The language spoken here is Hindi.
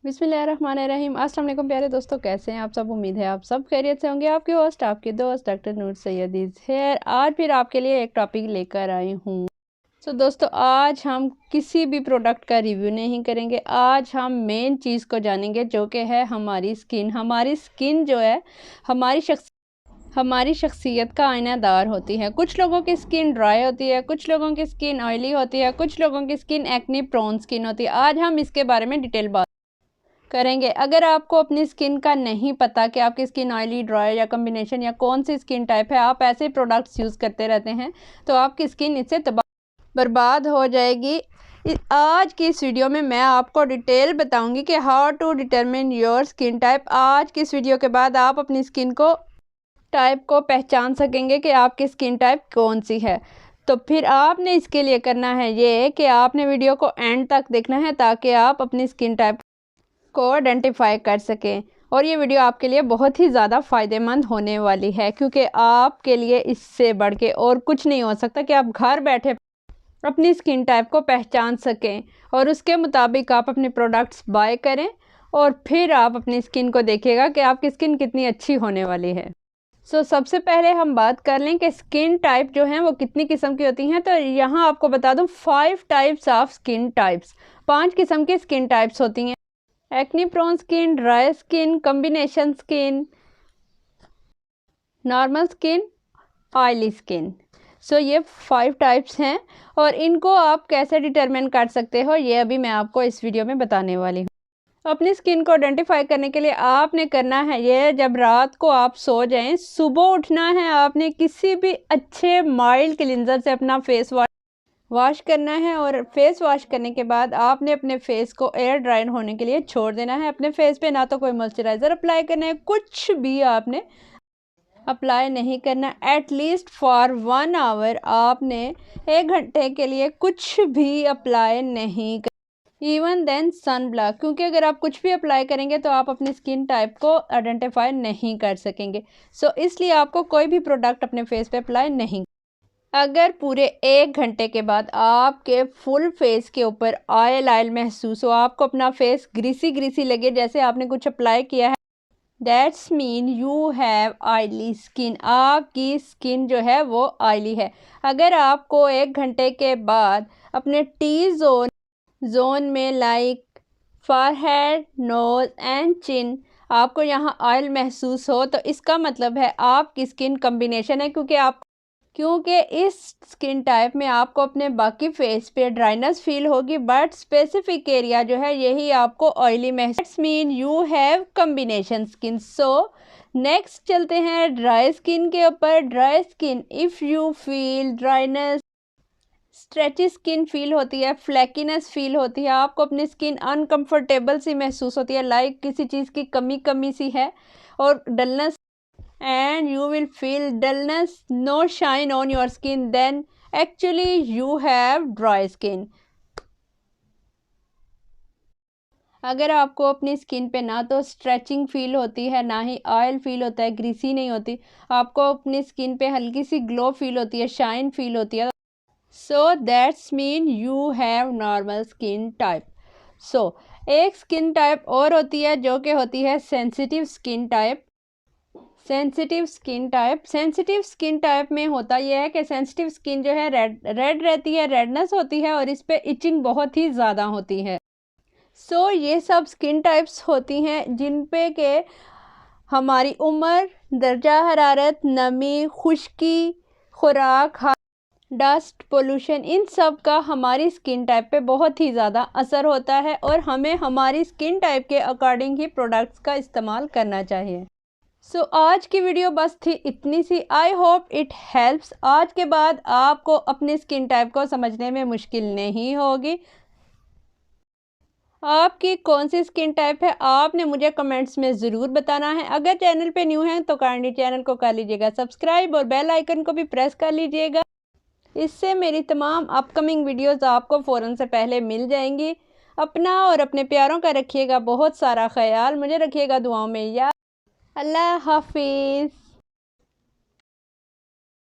बिस्मिल्लाहिर्रहमानिर्रहीम। अस्सलाम वालेकुम प्यारे दोस्तों, कैसे हैं आप सब। उम्मीद है आप सब खैरियत से होंगे। आपके होस्ट आपके दोस्त doctor Noor Syed is here. आज फिर आपके लिए एक टॉपिक लेकर आई हूँ। तो दोस्तों, आज हम किसी भी प्रोडक्ट का रिव्यू नहीं करेंगे। आज हम मेन चीज़ को जानेंगे जो कि है हमारी स्किन। हमारी स्किन जो है हमारी शख्सियत का आईनादार होती है। कुछ लोगों की स्किन ड्राई होती है, कुछ लोगों की स्किन ऑयली होती है, कुछ लोगों की स्किन एक्ने प्रोन स्किन होती है। आज हम इसके बारे में डिटेल बात करेंगे। अगर आपको अपनी स्किन का नहीं पता कि आपकी स्किन ऑयली, ड्राई या कॉम्बिनेशन या कौन सी स्किन टाइप है, आप ऐसे प्रोडक्ट्स यूज़ करते रहते हैं तो आपकी स्किन इससे बर्बाद हो जाएगी। आज की इस वीडियो में मैं आपको डिटेल बताऊंगी कि how to determine your skin type. आज की इस वीडियो के बाद आप अपनी स्किन को टाइप को पहचान सकेंगे कि आपकी स्किन टाइप कौन सी है। तो फिर आपने इसके लिए करना है ये कि आपने वीडियो को एंड तक देखना है ताकि आप अपनी स्किन टाइप को आइडेंटिफाई कर सकें। और ये वीडियो आपके लिए बहुत ही ज़्यादा फ़ायदेमंद होने वाली है, क्योंकि आपके लिए इससे बढ़ के और कुछ नहीं हो सकता कि आप घर बैठे अपनी स्किन टाइप को पहचान सकें और उसके मुताबिक आप अपने प्रोडक्ट्स बाय करें और फिर आप अपनी स्किन को देखिएगा कि आपकी स्किन कितनी अच्छी होने वाली है। सबसे पहले हम बात कर लें कि स्किन टाइप जो हैं वो कितनी किस्म की होती हैं। तो यहाँ आपको बता दूँ 5 टाइप्स ऑफ स्किन टाइप्स, 5 किस्म की स्किन टाइप्स होती हैं। Acne prone skin, dry skin, combination skin, normal skin, oily skin. ये 5 टाइप्स हैं और इनको आप कैसे डिटरमिन कर सकते हो ये अभी मैं आपको इस वीडियो में बताने वाली हूँ। अपनी स्किन को आइडेंटिफाई करने के लिए आपने करना है ये, जब रात को आप सो जाएं, सुबह उठना है, आपने किसी भी अच्छे माइल्ड क्लींजर से अपना फेस वॉश करना है और फेस वॉश करने के बाद आपने अपने फेस को एयर ड्राई होने के लिए छोड़ देना है। अपने फेस पे ना तो कोई मॉइस्चराइज़र अप्लाई करना है, कुछ भी आपने अप्लाई नहीं करना। एटलीस्ट फॉर 1 आवर आपने 1 घंटे के लिए कुछ भी अप्लाई नहीं कर, इवन देन सन ब्लॉक, क्योंकि अगर आप कुछ भी अप्लाई करेंगे तो आप अपनी स्किन टाइप को आइडेंटिफाई नहीं कर सकेंगे। इसलिए आपको कोई भी प्रोडक्ट अपने फेस पे अप्लाई नहीं। अगर पूरे 1 घंटे के बाद आपके फुल फेस के ऊपर ऑयल महसूस हो, आपको अपना फेस ग्रीसी ग्रीसी लगे जैसे आपने कुछ अप्लाई किया है, that's mean you have oily skin. आपकी स्किन जो है वो ऑयली है। अगर आपको 1 घंटे के बाद अपने टी जोन में like forehead, nose and chin आपको यहाँ ऑयल महसूस हो तो इसका मतलब है आपकी स्किन कॉम्बिनेशन है, क्योंकि इस स्किन टाइप में आपको अपने बाकी फेस पे ड्राइनेस फील होगी, बट स्पेसिफिक एरिया जो है यही आपको ऑयली महसूस mean you have combination skin. Next चलते हैं ड्राई स्किन के ऊपर। Dry skin, if you feel dryness, stretchy skin feel होती है, फ्लैकीनेस फील होती है, आपको अपनी स्किन अनकंफर्टेबल सी महसूस होती है, लाइक किसी चीज़ की कमी सी है, और dullness, and you will feel dullness, no shine on your skin, then actually you have dry skin. अगर आपको अपनी स्किन पे ना तो स्ट्रेचिंग फील होती है, ना ही ऑयल फील होता है, ग्रीसी नहीं होती, आपको अपनी स्किन पे हल्की सी ग्लो फील होती है, शाइन फील होती है, that's mean you have normal skin type. एक स्किन टाइप और होती है जो कि होती है sensitive skin type. Sensitive skin type में होता यह है कि सेंसिटिव स्किन जो है रेड रहती है, रेडनेस होती है और इस पे इचिंग बहुत ही ज़्यादा होती है। ये सब स्किन टाइप्स होती हैं जिन पे के हमारी उम्र, दर्जा हरारत, नमी, खुश्की, खुराक, डस्ट, पोल्यूशन, इन सब का हमारी स्किन टाइप पे बहुत ही ज़्यादा असर होता है और हमें हमारी स्किन टाइप के अकॉर्डिंग ही प्रोडक्ट्स का इस्तेमाल करना चाहिए। आज की वीडियो बस थी इतनी सी। I hope it helps. आज के बाद आपको अपनी स्किन टाइप को समझने में मुश्किल नहीं होगी। आपकी कौन सी स्किन टाइप है आपने मुझे कमेंट्स में ज़रूर बताना है। अगर चैनल पे न्यू हैं तो काइंडली चैनल को कर लीजिएगा सब्सक्राइब और बेल आइकन को भी प्रेस कर लीजिएगा। इससे मेरी तमाम अपकमिंग वीडियोस आपको फ़ौरन से पहले मिल जाएंगी। अपना और अपने प्यारों का रखिएगा बहुत सारा ख्याल, मुझे रखिएगा दुआओं में याद। अल्लाह हाफिज़।